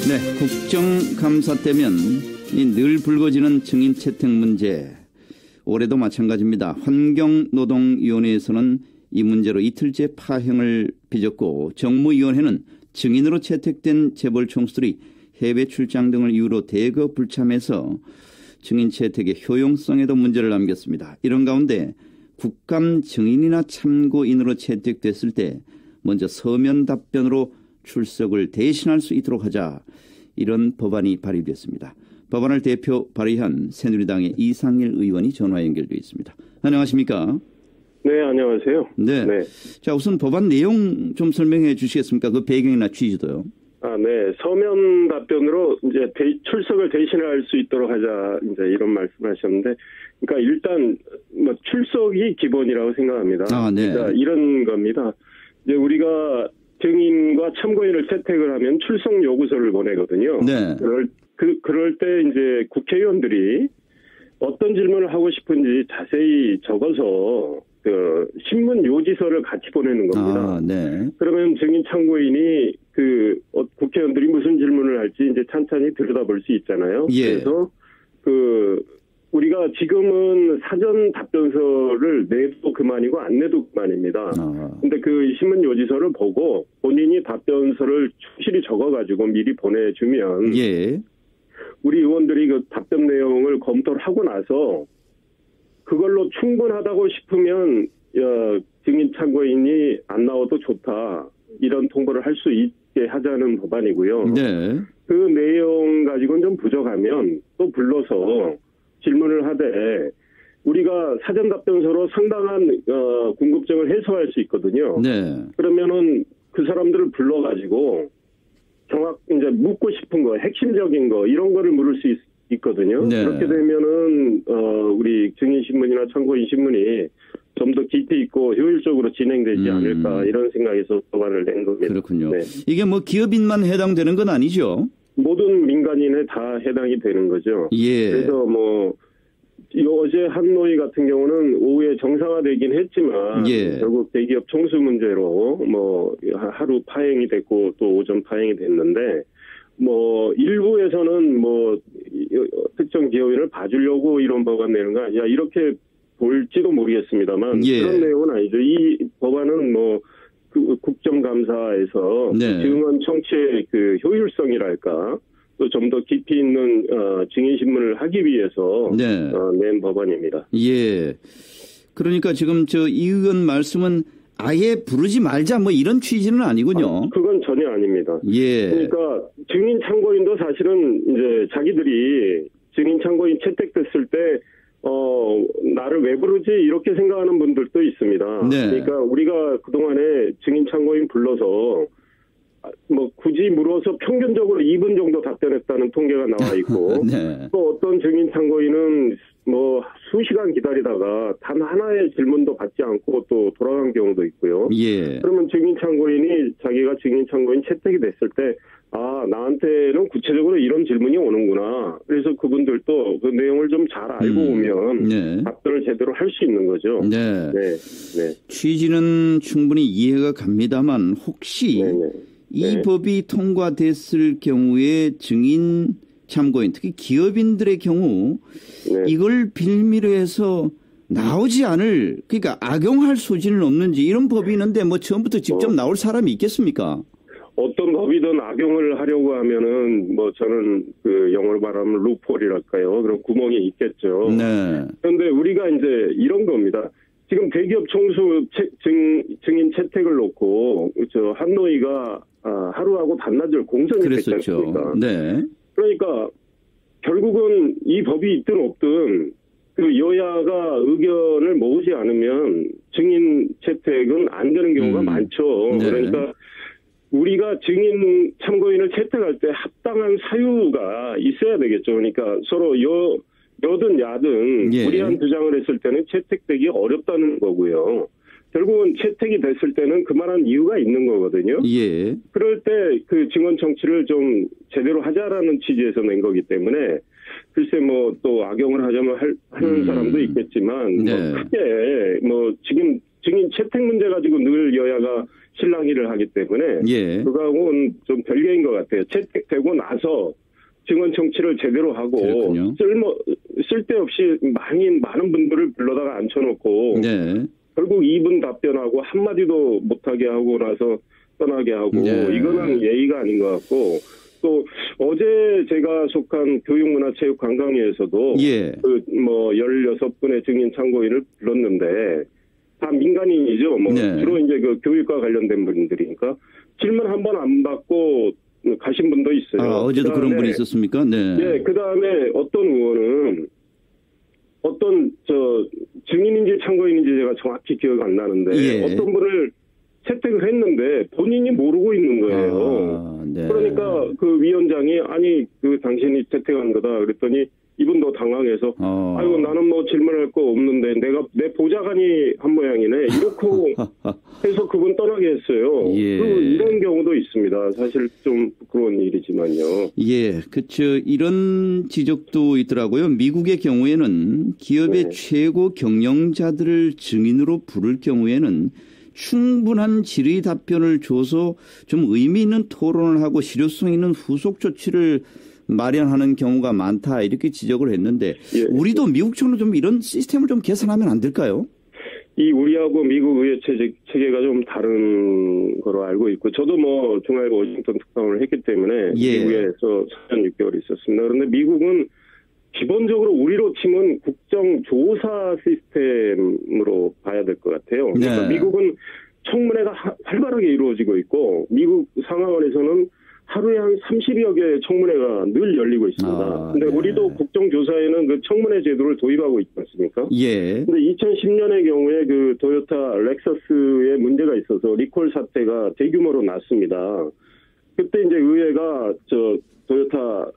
네, 국정감사 때면 늘 불거지는 증인 채택 문제. 올해도 마찬가지입니다. 환경노동위원회에서는 이 문제로 이틀째 파행을 빚었고 정무위원회는 증인으로 채택된 재벌 총수들이 해외 출장 등을 이유로 대거 불참해서 증인 채택의 효용성에도 문제를 남겼습니다. 이런 가운데 국감 증인이나 참고인으로 채택됐을 때 먼저 서면 답변으로 출석을 대신할 수 있도록 하자, 이런 법안이 발의됐습니다. 법안을 대표 발의한 새누리당의 이상일 의원이 전화 연결되어 있습니다. 안녕하십니까? 네, 안녕하세요. 네. 자, 우선 법안 내용 좀 설명해 주시겠습니까? 그 배경이나 취지도요. 네. 서면 답변으로 이제 출석을 대신할 수 있도록 하자, 이제 이런 말씀하셨는데, 그러니까 일단 뭐 출석이 기본이라고 생각합니다. 네. 그러니까 이런 겁니다. 이제 우리가 증인과 참고인을 채택을 하면 출석 요구서를 보내거든요. 네. 그럴 때 이제 국회의원들이 어떤 질문을 하고 싶은지 자세히 적어서 그 신문 요지서를 같이 보내는 겁니다. 네. 그러면 증인 참고인이 국회의원들이 무슨 질문을 할지 이제 찬찬히 들여다볼 수 있잖아요. 예. 그래서 우리가 지금은 사전 답변서를 내도 그만이고 안 내도 그만입니다. 근데 그 신문 요지서를 보고 본인이 답변서를 충실히 적어가지고 미리 보내주면 예. 우리 의원들이 그 답변 내용을 검토를 하고 나서 그걸로 충분하다고 싶으면 증인 참고인이 안 나와도 좋다, 이런 통보를 할 수 있게 하자는 법안이고요. 네. 그 내용 가지고는 좀 부족하면 또 불러서 질문을 하되 우리가 사전 답변서로 상당한 궁금증을 해소할 수 있거든요. 네. 그러면은 그 사람들을 불러가지고 이제 묻고 싶은 거, 핵심적인 거, 이런 거를 물을 수 있거든요. 네. 그렇게 되면은 우리 증인 신문이나 참고인 신문이 좀 더 깊이 있고 효율적으로 진행되지 않을까, 이런 생각에서 법안을 낸 겁니다. 그렇군요. 네. 이게 뭐 기업인만 해당되는 건 아니죠? 모든 민간인에 다 해당이 되는 거죠. 예. 그래서 어제 한노위 같은 경우는 오후에 정상화되긴 했지만 예. 결국 대기업 총수 문제로 하루 파행이 됐고 또 오전 파행이 됐는데, 일부에서는 특정 기업인을 봐주려고 이런 법안 내는 거 아니야, 이렇게 볼지도 모르겠습니다만, 예. 그런 내용은 아니죠. 이 법안은 국정감사에서 네. 증언 청취의 그 효율성이랄까, 또 좀 더 깊이 있는 증인 신문을 하기 위해서 네. 낸 법안입니다. 예. 그러니까 지금 이 의원 말씀은 아예 부르지 말자 이런 취지는 아니군요. 그건 전혀 아닙니다. 예. 그러니까 증인 참고인도 사실은 이제 자기들이 증인 참고인 채택됐을 때 나를 왜 부르지, 이렇게 생각하는 분들도 있습니다. 네. 그러니까 우리가 그동안에 증인 참고인 불러서 굳이 물어서 평균적으로 2분 정도 답변했다는 통계가 나와 있고 네. 또 어떤 증인 참고인은 수시간 기다리다가 단 하나의 질문도 받지 않고 또 돌아간 경우도 있고요. 예. 그러면 증인 참고인이 자기가 증인 참고인 채택이 됐을 때 나한테는 구체적으로 이런 질문이 오는구나, 그래서 그분들도 그 내용을 좀 잘 알고 오면 네. 답변을 제대로 할 수 있는 거죠. 네. 네. 취지는 충분히 이해가 갑니다만 혹시 이 법이 통과됐을 경우에 증인 참고인, 특히 기업인들의 경우 이걸 빌미로 해서 나오지 않을, 그러니까 악용할 소지는 없는지, 이런 법이 있는데 처음부터 직접 나올 사람이 있겠습니까? 어떤 법이든 악용을 하려고 하면은 저는 그 영어로 말하면 루폴이랄까요, 그런 구멍이 있겠죠. 네. 그런데 우리가 이제 이런 겁니다. 지금 대기업 총수 증인 채택을 놓고 한노위가 하루하고 반나절 공정이 됐지 않습니까? 네. 그러니까 결국은 이 법이 있든 없든 그 여야가 의견을 모으지 않으면 증인 채택은 안 되는 경우가 많죠. 네. 그러니까 우리가 증인 참고인을 채택할 때 합당한 사유가 있어야 되겠죠. 그러니까 서로 여든 야든 불이한 주장을 했을 때는 채택되기 어렵다는 거고요. 결국은 채택이 됐을 때는 그만한 이유가 있는 거거든요. 예. 그럴 때 그 증언 청취를 좀 제대로 하자라는 취지에서 낸 거기 때문에 글쎄 또 악용을 하자면 하는 사람도 있겠지만 크게 지금 증인 채택 문제 가지고 늘 여야가 실랑이를 하기 때문에 예. 그거하고는 좀 별개인 것 같아요. 채택되고 나서 증언 청취를 제대로 하고 쓸데없이 많은 분들을 불러다가 앉혀놓고 네. 결국 2분 답변하고 한마디도 못하게 하고 나서 떠나게 하고 네. 이거는 예의가 아닌 것 같고 또 어제 제가 속한 교육문화체육관광위에서도 예. 16분의 증인 참고인을 불렀는데 다 민간인이죠. 네. 주로 이제 그 교육과 관련된 분들이니까 질문 한 번 안 받고 가신 분도 있어요. 어제도 그런 분이 있었습니까? 네. 네. 그 다음에 어떤 의원은 증인인지 참고인인지 제가 정확히 기억 안 나는데 예. 어떤 분을 채택을 했는데 본인이 모르고 있는 거예요. 네. 그러니까 그 위원장이 아니 당신이 채택한 거다 그랬더니 이분도 당황해서 아이고 나는 질문할 거 없는데 내 보좌관이 한 모양이네 이렇게 해서 그분 떠나게 했어요. 예. 이런 경우도 있습니다. 사실 좀 부끄러운 일이지만요. 예, 그렇죠. 이런 지적도 있더라고요. 미국의 경우에는 기업의 네. 최고 경영자들을 증인으로 부를 경우에는 충분한 질의 답변을 줘서 좀 의미 있는 토론을 하고 실효성 있는 후속 조치를 마련하는 경우가 많다 이렇게 지적을 했는데 예. 우리도 미국처럼 좀 이런 시스템을 좀 개선하면 안 될까요? 우리하고 미국 의회 체계가 좀 다른 거로 알고 있고 저도 중앙일보 워싱턴 특파원을 했기 때문에 예. 미국에서 4년 6개월 있었습니다. 그런데 미국은 기본적으로 우리로 치면 국정조사 시스템으로 봐야 될 것 같아요. 그러니까 네. 미국은 청문회가 활발하게 이루어지고 있고 미국 상하원에서는 하루에 한 30여 개의 청문회가 늘 열리고 있습니다. 근데 네. 우리도 국정조사에는 그 청문회 제도를 도입하고 있지 않습니까? 예. 근데 2010년의 경우에 그 도요타 렉서스에 문제가 있어서 리콜 사태가 대규모로 났습니다. 그때 이제 의회가 도요타